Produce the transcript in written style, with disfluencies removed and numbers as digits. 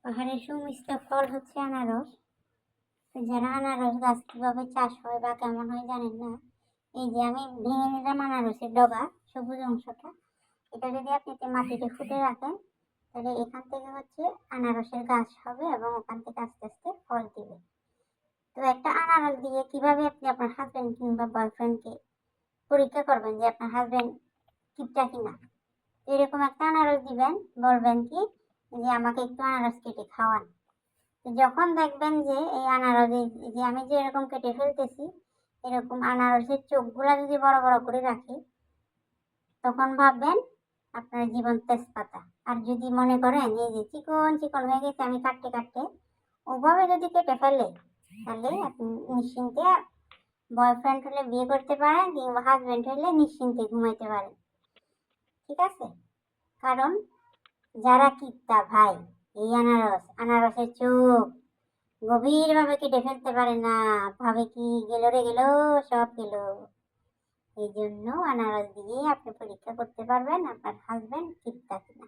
পাহাড়ের সুমিষ্ট ফল হচ্ছে আনারস। তো যারা আনারস গাছ কিভাবে চাষ হয় বা কেমন হয় জানেন না, এই যে আমি ভেঙে নিলাম আনারসের ডগা, সবুজ অংশটা। এটা যদি আপনি মাটিতে ফুটে রাখেন, তাহলে এখান থেকে হচ্ছে আনারসের গাছ হবে এবং ওখান থেকে আস্তে আস্তে ফল দিবে। তো একটা আনারস দিয়ে কিভাবে আপনি আপনার হাজবেন্ড কিংবা বয়ফ্রেন্ডকে পরীক্ষা করবেন যে আপনার হাজবেন্ড কিপটা কিনা। এরকম একটা আনারস দিবেন, বলবেন কি যে আমাকে একটু আনারস কেটে খাওয়ান। যখন দেখবেন যে এই আনারস, যে আমি যে এরকম কেটে ফেলতেছি, এরকম আনারসের চোখগুলা যদি বড় বড় করে রাখি, তখন ভাববেন আপনার জীবন তেজপাতা। আর যদি মনে করেন এই যে চিকন চিকন হয়ে গেছে, আমি কাটতে কাটতে ওভাবে যদি কেটে ফেলে, তাহলে আপনি নিশ্চিন্তে বয়ফ্রেন্ড হলে বিয়ে করতে পারেন, কিংবা হাজবেন্ড হলে নিশ্চিন্তে ঘুমাইতে পারেন। ঠিক আছে? কারণ যারা কিপটা ভাই, এই আনারসের চোখ গভীরভাবে কেটে ফেলতে পারে না, ভাবে কি গেল রে গেল, সব গেল। এই জন্য আনারস দিয়ে আপনি পরীক্ষা করতে পারবেন আপনার হাজবেন্ড কিপটা কিনা।